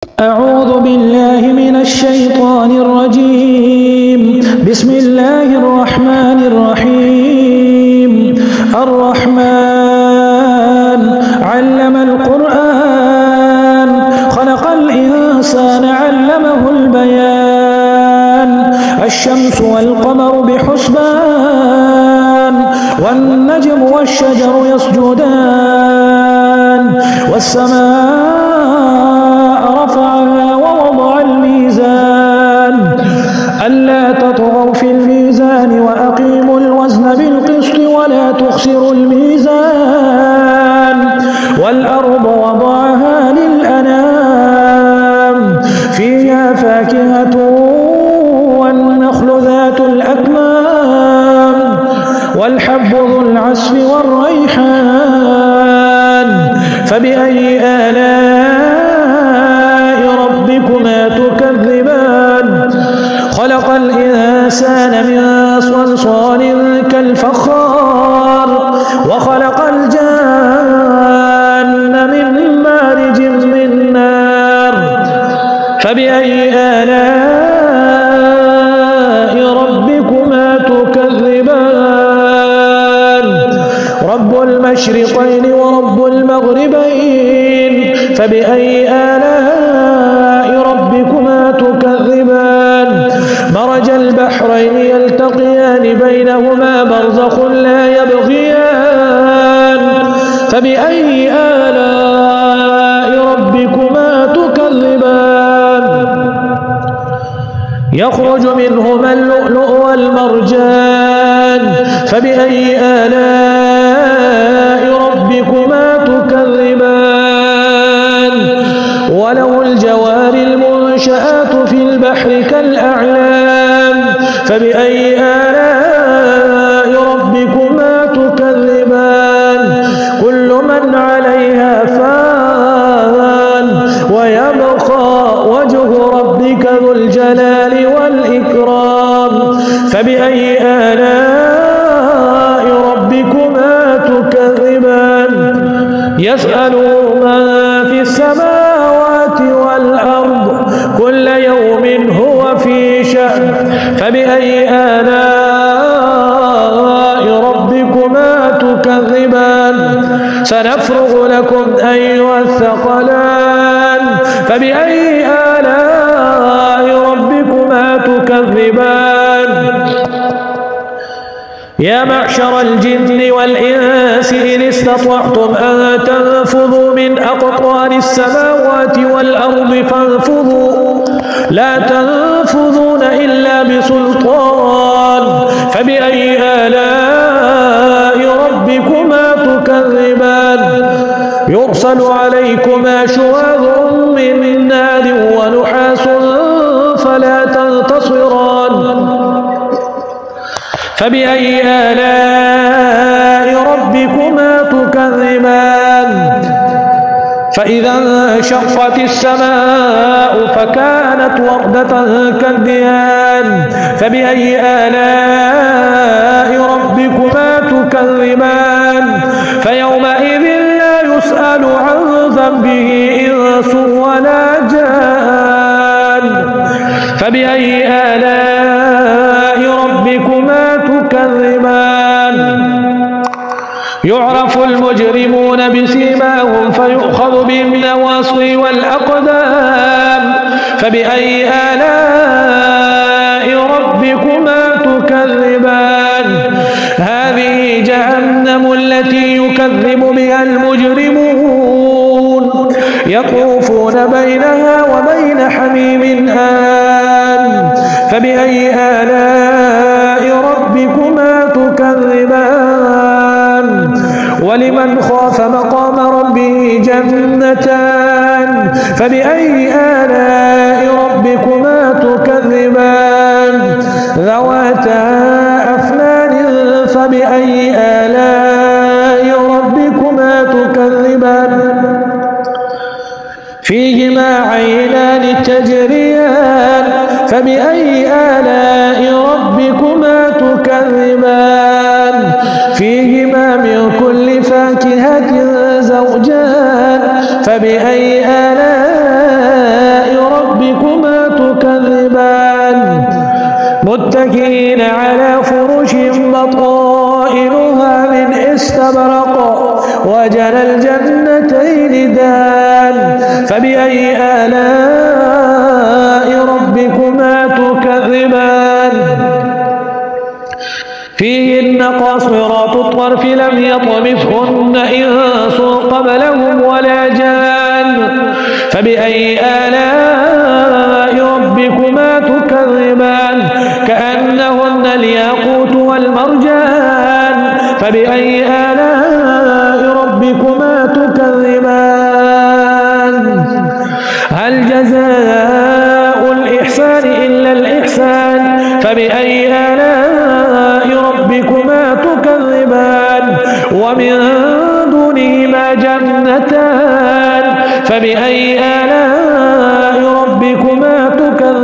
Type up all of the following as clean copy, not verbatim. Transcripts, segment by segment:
أعوذ بالله من الشيطان الرجيم. بسم الله الرحمن الرحيم. الرحمن علم القرآن، خلق الإنسان علمه البيان. الشمس والقمر بحسبان، والنجم والشجر يسجدان. والسماء رفعها ووضع الميزان ألا تطغوا في الميزان وأقيموا الوزن بالقسط ولا تخسروا الميزان. والأرض وضعها للأنام، فيها فاكهة والنخل ذات الأكمام، والحب ذو العصف والريحان. فبأي آلاء ربكما تكذبان؟ خلق الإنسان من صلصال كالفخار، وخلق الجان من مارج من نار. فبأي آلاء ربكما تكذبان؟ رب المشرقين ورب المغربين، فبأي آلاء ربكما تكذبان؟ مرج البحرين يلتقيان بينهما برزخ لا يبغيان. فبأي آلاء ربكما تكذبان؟ يخرج منهما اللؤلؤ والمرجان. فبأي آلاء ربكما تكذبان؟ وله الجوار المنشآت في البحر كالأعلام. فبأي آلاء ربكما تكذبان؟ كل من عليها فان، ويبقى وجه ربك ذو الجلال والإكرام. فبأي آلاء ربكما تكذبان؟ يسأله من في السماوات والأرض، كل يوم هو في شأن. فبأي آلاء ربكما تكذبان؟ سنفرغ لكم أيها الثقلان. فبأي آلاء ربكما تكذبان؟ يا معشر الجن والإنس إن استطعتم أن تنفذوا من أقطار السماوات والأرض فانفذوا، لا تنفذون إلا بسلطان. فبأي آلاء ربكما تكذبان؟ يرسل عليكما شواظ من نار ونحاس فلا تنتصران. فبأي آلاء ربكما تكذبان؟ فإذا انشقت السماء فكانت وردة كالدهان. فبأي آلاء ربكما تكذبان؟ فيومئذ لا يسأل عن ذنبه إنس ولا جان. فبأي آلاء ربكما تكذبان؟ يعرف المجرمون بسيماهم فيؤخذ بالنواصي والأقدام. فبأي آلاء ربكما تكذبان؟ هذه جهنم التي يكذب بها المجرمون، يطوفون بينها وبين حميم آن. فبأي آلاء ربكما تكذبان؟ ولمن خاف مقام ربه جنتان. فبأي آلاء ربكما تكذبان؟ ذواتا أفنان. فبأي آلاء ربكما تكذبان؟ فيهما عينان تجريان. فبأي آلاء ربكما تكذبان؟ فيهما من كل فاكهة زوجان. فبأي آلاء ربكما تكذبان متكئين على فرش بطائنها من استبرق وجنى الجنتين دان فبأي آلاء ربكما تكذبان فيهن قاصرات الطرف لم يطمثهن إنس قبلهم ولا جان فبأي آلاء ربكما تكذبان كأنهن الياقوت والمرجان فبأي آلاء ربكما تكذبان هل جزاء الإحسان إلا الإحسان فبأي آلاء ربكما تكذبان ومن دونهما جنتان فبأي آلاء ربكما تكذبان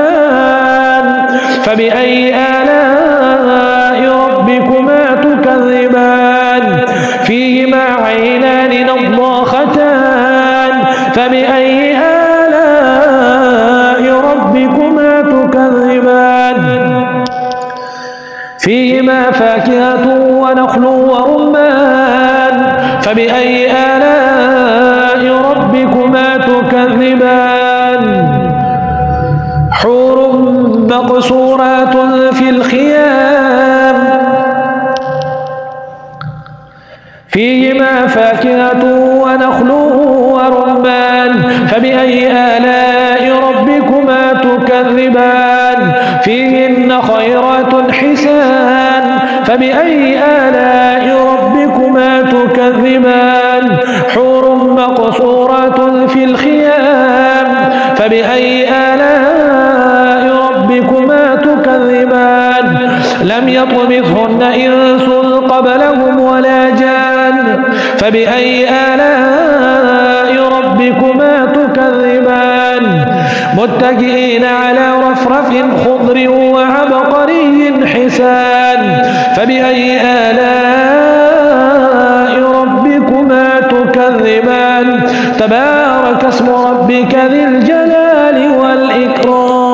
مدهامتان فبأي آلاء ربكما تكذبان فيهما عينان نضاختان فبأي آلاء ربكما تكذبان فيهما فاكهة ونخل ورمان فبأي آلاء ربكما تكذبان حور مقصورات في الخيام فيهما فاكهة ونخل ورمان فبأي آلاء ربكما تكذبان فيهن خيرات حسان فبأي آلاء ربكما تكذبان حور مقصورات في الخيام فبأي آلاء ربكما تكذبان لم يطمثهن إنس قبلهم ولا جان فبأي آلاء ربكما تكذبان متكئين على رفرف خضر وعبقري حسان فبأي آلاء ربكما تكذبان تبارك اسم ربك ذي الجلال والإكرام